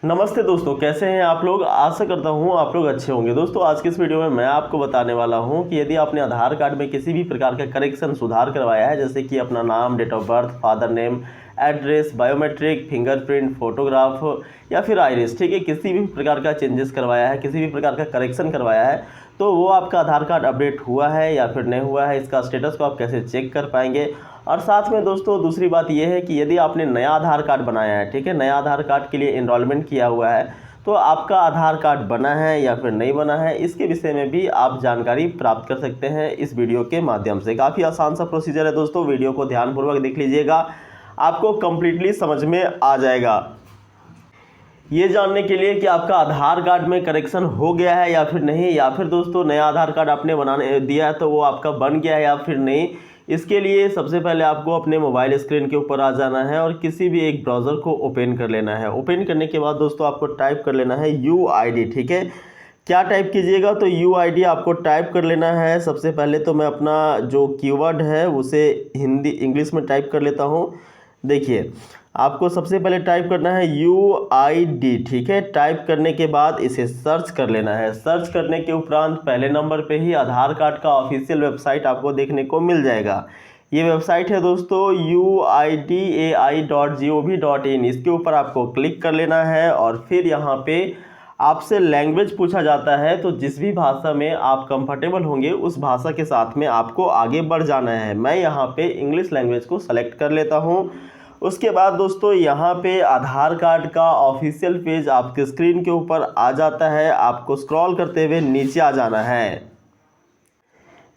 नमस्ते दोस्तों, कैसे हैं आप लोग। आशा करता हूं आप लोग अच्छे होंगे। दोस्तों आज के इस वीडियो में मैं आपको बताने वाला हूं कि यदि आपने आधार कार्ड में किसी भी प्रकार का करेक्शन सुधार करवाया है, जैसे कि अपना नाम, date of birth, father name, address, biometric, fingerprint, photograph या फिर आइरिस, ठीक है, किसी भी प्रकार का चेंजेस करवाया है, किसी भी प्रकार का करेक्शन करवाया है, तो वो आपका आधार कार्ड अपडेट हुआ है या फिर नहीं हुआ है, इसका स्टेटस को आप कैसे चेक कर पाएंगे। और साथ में दोस्तों दूसरी बात यह है कि यदि आपने नया आधार कार्ड बनाया है, ठीक है, नया आधार कार्ड के लिए एनरोलमेंट किया हुआ है, तो आपका आधार कार्ड बना है या फिर नहीं बना है, इसके विषय में भी आप जानकारी प्राप्त कर सकते हैं इस वीडियो के माध्यम से। काफ़ी आसान सा प्रोसीजर है दोस्तों, वीडियो को ध्यानपूर्वक देख लीजिएगा, आपको कंप्लीटली समझ में आ जाएगा। ये जानने के लिए कि आपका आधार कार्ड में करेक्शन हो गया है या फिर नहीं, या फिर दोस्तों नया आधार कार्ड आपने बनाने दिया है तो वो आपका बन गया है या फिर नहीं, इसके लिए सबसे पहले आपको अपने मोबाइल स्क्रीन के ऊपर आ जाना है और किसी भी एक ब्राउज़र को ओपन कर लेना है। ओपन करने के बाद दोस्तों आपको टाइप कर लेना है UID, ठीक है। क्या टाइप कीजिएगा, तो UID आपको टाइप कर लेना है। सबसे पहले तो मैं अपना जो कीवर्ड है उसे हिंदी इंग्लिश में टाइप कर लेता हूँ। देखिए, आपको सबसे पहले टाइप करना है UID, ठीक है। टाइप करने के बाद इसे सर्च कर लेना है। सर्च करने के उपरांत पहले नंबर पे ही आधार कार्ड का ऑफिशियल वेबसाइट आपको देखने को मिल जाएगा। ये वेबसाइट है दोस्तों uidai.gov.in। इसके ऊपर आपको क्लिक कर लेना है और फिर यहाँ पे आपसे लैंग्वेज पूछा जाता है, तो जिस भी भाषा में आप कंफर्टेबल होंगे उस भाषा के साथ में आपको आगे बढ़ जाना है। मैं यहाँ पे इंग्लिश लैंग्वेज को सेलेक्ट कर लेता हूँ। उसके बाद दोस्तों यहाँ पे आधार कार्ड का ऑफिशियल पेज आपके स्क्रीन के ऊपर आ जाता है। आपको स्क्रॉल करते हुए नीचे आ जाना है।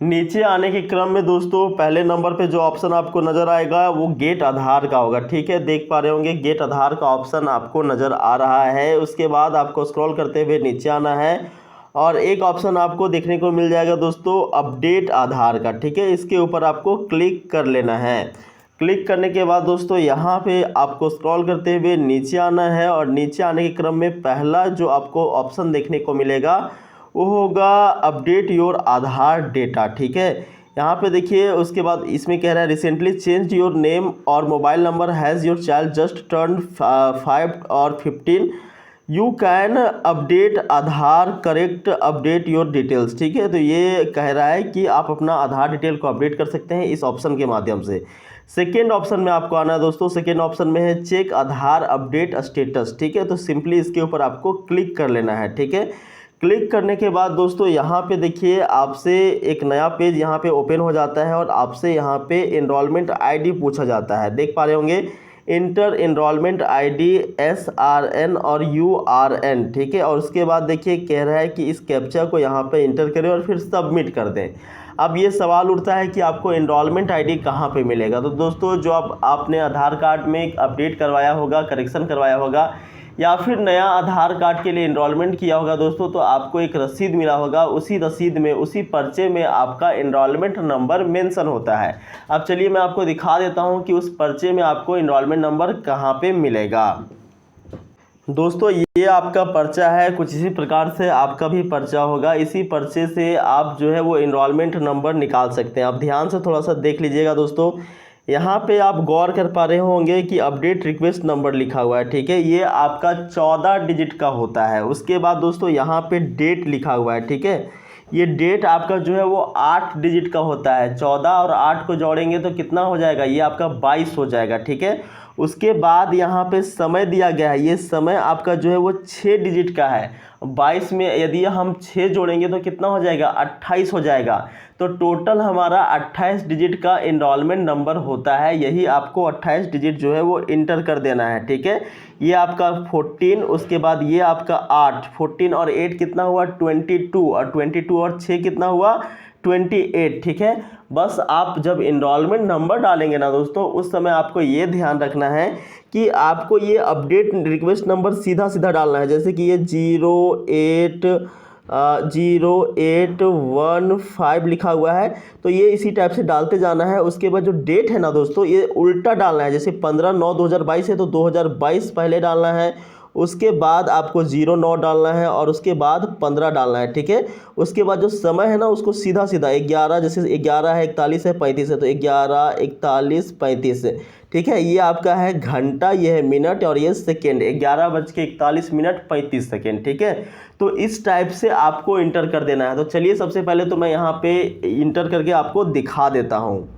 नीचे आने के क्रम में दोस्तों पहले नंबर पे जो ऑप्शन आपको नज़र आएगा वो गेट आधार का होगा, ठीक है। देख पा रहे होंगे गेट आधार का ऑप्शन आपको नज़र आ रहा है। उसके बाद आपको स्क्रॉल करते हुए नीचे आना है और एक ऑप्शन आपको देखने को मिल जाएगा दोस्तों अपडेट आधार का, ठीक है। इसके ऊपर आपको क्लिक कर लेना है। क्लिक करने के बाद दोस्तों यहाँ पे आपको स्क्रॉल करते हुए नीचे आना है और नीचे आने के क्रम में पहला जो आपको ऑप्शन देखने को मिलेगा वो होगा अपडेट योर आधार डेटा, ठीक है। यहाँ पे देखिए, उसके बाद इसमें कह रहा है रिसेंटली चेंज योर नेम और mobile number has your child just turn 5 और 15, you can update Aadhaar correct update your details, ठीक है। तो ये कह रहा है कि आप अपना आधार डिटेल को अपडेट कर सकते हैं इस ऑप्शन के माध्यम से। सेकेंड ऑप्शन में आपको आना है दोस्तों। सेकेंड ऑप्शन में है चेक आधार अपडेट स्टेटस, ठीक है। तो सिंपली इसके ऊपर आपको क्लिक कर लेना है, ठीक है। क्लिक करने के बाद दोस्तों यहाँ पे देखिए आपसे एक नया पेज यहाँ पे ओपन हो जाता है और आपसे यहाँ पे एनरोलमेंट ID पूछा जाता है। देख पा रहे होंगे इंटर एनरोलमेंट ID SRN और URN, ठीक है। और उसके बाद देखिए कह रहा है कि इस कैप्चा को यहाँ पे इंटर करें और फिर सबमिट कर दें। अब ये सवाल उठता है कि आपको एनरोलमेंट ID कहाँ पे मिलेगा। तो दोस्तों जो आपने आधार कार्ड में अपडेट करवाया होगा, करेक्शन करवाया होगा या फिर नया आधार कार्ड के लिए एनरोलमेंट किया होगा दोस्तों, तो आपको एक रसीद मिला होगा। उसी रसीद में, उसी पर्चे में आपका एनरोलमेंट नंबर मेंशन होता है। अब चलिए मैं आपको दिखा देता हूं कि उस पर्चे में आपको एनरोलमेंट नंबर कहां पे मिलेगा। दोस्तों ये आपका पर्चा है, कुछ इसी प्रकार से आपका भी पर्चा होगा। इसी पर्चे से आप जो है वो एनरोलमेंट नंबर निकाल सकते हैं। आप ध्यान से थोड़ा सा देख लीजिएगा दोस्तों, यहाँ पे आप गौर कर पा रहे होंगे कि अपडेट रिक्वेस्ट नंबर लिखा हुआ है, ठीक है। ये आपका 14 डिजिट का होता है। उसके बाद दोस्तों यहाँ पे डेट लिखा हुआ है, ठीक है। ये डेट आपका जो है वो 8 डिजिट का होता है। 14 और 8 को जोड़ेंगे तो कितना हो जाएगा, ये आपका 22 हो जाएगा, ठीक है। उसके बाद यहाँ पे समय दिया गया है। ये समय आपका जो है वो 6 डिजिट का है। 22 में यदि हम 6 जोड़ेंगे तो कितना हो जाएगा, 28 हो जाएगा। तो टोटल हमारा 28 डिजिट का एनरोलमेंट नंबर होता है। यही आपको 28 डिजिट जो है वो इंटर कर देना है, ठीक है। ये आपका 14, उसके बाद ये आपका 8, 14 और 8 कितना हुआ 22, और 22 और 6 कितना हुआ 28, ठीक है। बस आप जब एनरोलमेंट नंबर डालेंगे ना दोस्तों, उस समय आपको ये ध्यान रखना है कि आपको ये अपडेट रिक्वेस्ट नंबर सीधा सीधा डालना है। जैसे कि ये 0815 लिखा हुआ है, तो ये इसी टाइप से डालते जाना है। उसके बाद जो डेट है ना दोस्तों, ये उल्टा डालना है। जैसे 15/9/2022 है तो 2022 पहले डालना है, उसके बाद आपको 09 डालना है और उसके बाद 15 डालना है, ठीक है। उसके बाद जो समय है ना उसको सीधा सीधा 11, जैसे 11 है 41 है 35 है तो 11 41 35 है, ठीक है। ये आपका है घंटा, ये है मिनट और ये सेकेंड, 11:41 ठीक है। तो इस टाइप से आपको इंटर कर देना है। तो चलिए सबसे पहले तो मैं यहाँ पे इंटर करके आपको दिखा देता हूँ।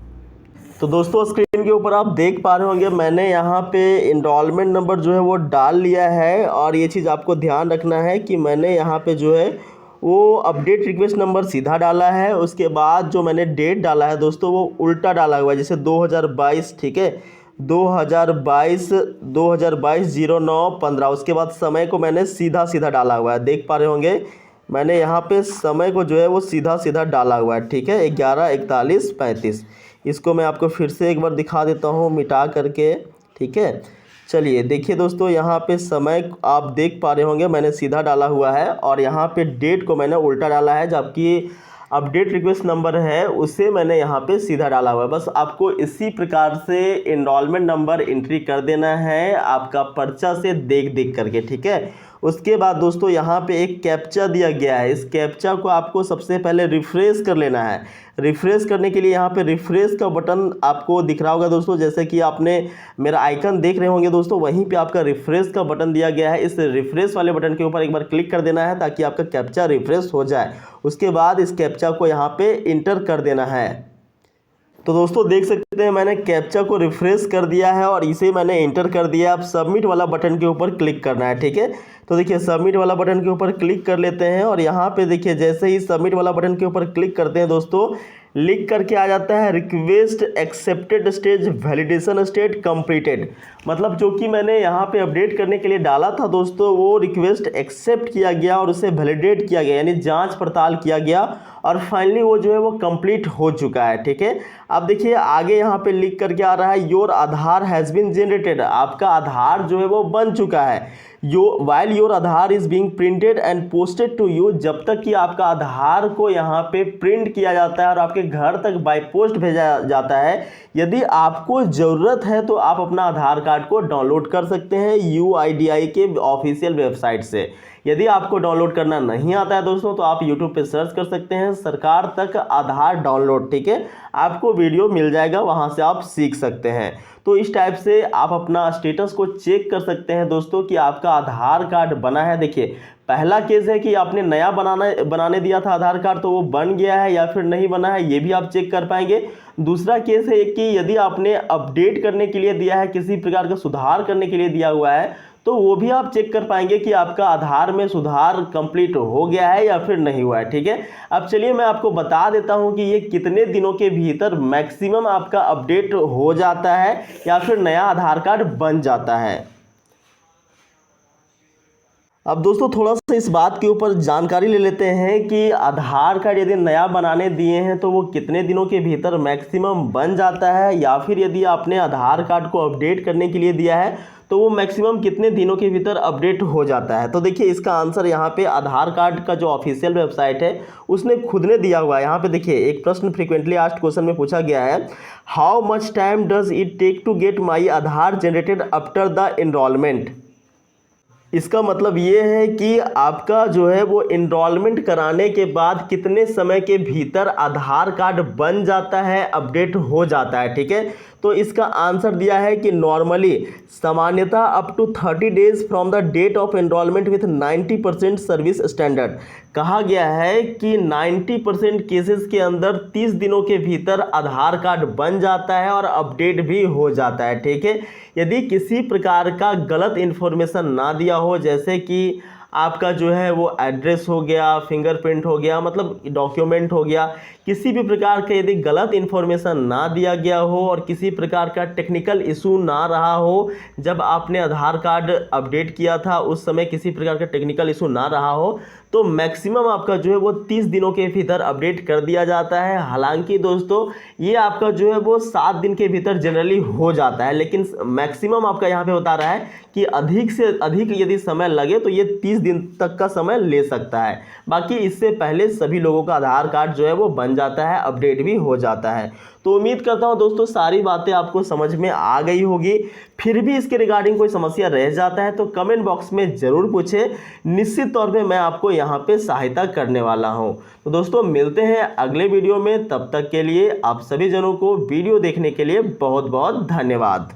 तो दोस्तों स्क्रीन के ऊपर आप देख पा रहे होंगे मैंने यहाँ पे इनरोलमेंट नंबर जो है वो डाल लिया है। और ये चीज़ आपको ध्यान रखना है कि मैंने यहाँ पे जो है वो अपडेट रिक्वेस्ट नंबर सीधा डाला है। उसके बाद जो मैंने डेट डाला है दोस्तों वो उल्टा डाला हुआ है, जैसे 2022, ठीक है, 2022 09/15। उसके बाद समय को मैंने सीधा सीधा डाला हुआ है, देख पा रहे होंगे मैंने यहाँ पे समय को जो है वो सीधा सीधा डाला हुआ है, ठीक है, 11:41:35। इसको मैं आपको फिर से एक बार दिखा देता हूँ मिटा करके, ठीक है। चलिए देखिए दोस्तों, यहाँ पे समय आप देख पा रहे होंगे मैंने सीधा डाला हुआ है और यहाँ पे डेट को मैंने उल्टा डाला है, जबकि अपडेट रिक्वेस्ट नंबर है उसे मैंने यहाँ पे सीधा डाला हुआ है। बस आपको इसी प्रकार से इनरोलमेंट नंबर एंट्री कर देना है आपका पर्चा से देख देख करके, ठीक है। उसके बाद दोस्तों यहाँ पे एक कैप्चा दिया गया है, इस कैप्चा को आपको सबसे पहले रिफ्रेश कर लेना है। रिफ्रेश करने के लिए यहाँ पे रिफ्रेश का बटन आपको दिख रहा होगा दोस्तों, जैसे कि आपने मेरा आइकन देख रहे होंगे दोस्तों, वहीं पे आपका रिफ्रेश का बटन दिया गया है। इस रिफ्रेश वाले बटन के ऊपर एक बार क्लिक कर देना है ताकि आपका कैप्चा रिफ्रेश हो जाए। उसके बाद इस कैप्चा को यहाँ पे इंटर कर देना है। तो दोस्तों देख सकते हैं मैंने कैप्चा को रिफ्रेश कर दिया है और इसे मैंने इंटर कर दिया। अब सबमिट वाला बटन के ऊपर क्लिक करना है, ठीक है। तो देखिए सबमिट वाला बटन के ऊपर क्लिक कर लेते हैं और यहाँ पे देखिए जैसे ही सबमिट वाला बटन के ऊपर क्लिक करते हैं दोस्तों, लिख करके आ जाता है request accepted stage validation state completed. मतलब जो कि मैंने यहाँ पे अपडेट करने के लिए डाला था दोस्तों, वो रिक्वेस्ट एक्सेप्ट किया गया और उसे वैलिडेट किया गया, यानी जांच पड़ताल किया गया और फाइनली वो जो है वो कंप्लीट हो चुका है, ठीक है। अब देखिए आगे यहाँ पे लिख करके आ रहा है your Aadhaar has been generated, आपका आधार जो है वो बन चुका है। While your Aadhaar is being printed and posted to you, जब तक कि आपका आधार को यहाँ पे प्रिंट किया जाता है और आपके घर तक बाय पोस्ट भेजा जाता है। यदि आपको ज़रूरत है तो आप अपना आधार कार्ड को डाउनलोड कर सकते हैं UIDAI के ऑफिशियल वेबसाइट से। यदि आपको डाउनलोड करना नहीं आता है दोस्तों तो आप YouTube पे सर्च कर सकते हैं सरकार तक आधार डाउनलोड, ठीक है, आपको वीडियो मिल जाएगा, वहां से आप सीख सकते हैं। तो इस टाइप से आप अपना स्टेटस को चेक कर सकते हैं दोस्तों कि आपका आधार कार्ड बना है। देखिए पहला केस है कि आपने नया बनाने दिया था आधार कार्ड, तो वो बन गया है या फिर नहीं बना है, ये भी आप चेक कर पाएंगे। दूसरा केस है कि यदि आपने अपडेट करने के लिए दिया है, किसी प्रकार का सुधार करने के लिए दिया हुआ है, तो वो भी आप चेक कर पाएंगे कि आपका आधार में सुधार कंप्लीट हो गया है या फिर नहीं हुआ है, ठीक है। अब चलिए मैं आपको बता देता हूं कि ये कितने दिनों के भीतर मैक्सिमम आपका अपडेट हो जाता है या फिर नया आधार कार्ड बन जाता है। अब दोस्तों थोड़ा सा इस बात के ऊपर जानकारी ले लेते हैं कि आधार कार्ड यदि नया बनाने दिए हैं तो वो कितने दिनों के भीतर मैक्सिमम बन जाता है, या फिर यदि आपने आधार कार्ड को अपडेट करने के लिए दिया है तो वो मैक्सिमम कितने दिनों के भीतर अपडेट हो जाता है। तो देखिए इसका आंसर यहाँ पे आधार कार्ड का जो ऑफिशियल वेबसाइट है उसने खुद ने दिया हुआ है। यहाँ पे देखिए एक प्रश्न फ्रीक्वेंटली आस्क्ड क्वेश्चन में पूछा गया है, how much time does it take to get my Aadhaar generated after the enrolment. इसका मतलब ये है कि आपका जो है वो इनरोलमेंट कराने के बाद कितने समय के भीतर आधार कार्ड बन जाता है, अपडेट हो जाता है, ठीक है। तो इसका आंसर दिया है कि नॉर्मली सामान्यतः up to 30 days from the date of enrolment with 90% service standard. कहा गया है कि 90% केसेस के अंदर 30 दिनों के भीतर आधार कार्ड बन जाता है और अपडेट भी हो जाता है, ठीक है। यदि किसी प्रकार का गलत इन्फॉर्मेशन ना दिया हो, जैसे कि आपका जो है वो एड्रेस हो गया, फिंगरप्रिंट हो गया, मतलब डॉक्यूमेंट हो गया, किसी भी प्रकार का यदि गलत इन्फॉर्मेशन ना दिया गया हो और किसी प्रकार का टेक्निकल इशू ना रहा हो, जब आपने आधार कार्ड अपडेट किया था उस समय किसी प्रकार का टेक्निकल इशू ना रहा हो, तो मैक्सिमम आपका जो है वो 30 दिनों के भीतर अपडेट कर दिया जाता है। हालांकि दोस्तों ये आपका जो है वो 7 दिन के भीतर जनरली हो जाता है, लेकिन मैक्सिमम आपका यहाँ पे बता रहा है कि अधिक से अधिक यदि समय लगे तो ये 30 दिन तक का समय ले सकता है। बाकी इससे पहले सभी लोगों का आधार कार्ड जो है वो बन जाता है, अपडेट भी हो जाता है। तो उम्मीद करता हूं दोस्तों सारी बातें आपको समझ में आ गई होगी। फिर भी इसके रिगार्डिंग कोई समस्या रह जाता है तो कमेंट बॉक्स में ज़रूर पूछें, निश्चित तौर पे मैं आपको यहाँ पे सहायता करने वाला हूँ। तो दोस्तों मिलते हैं अगले वीडियो में, तब तक के लिए आप सभी जनों को वीडियो देखने के लिए बहुत बहुत धन्यवाद।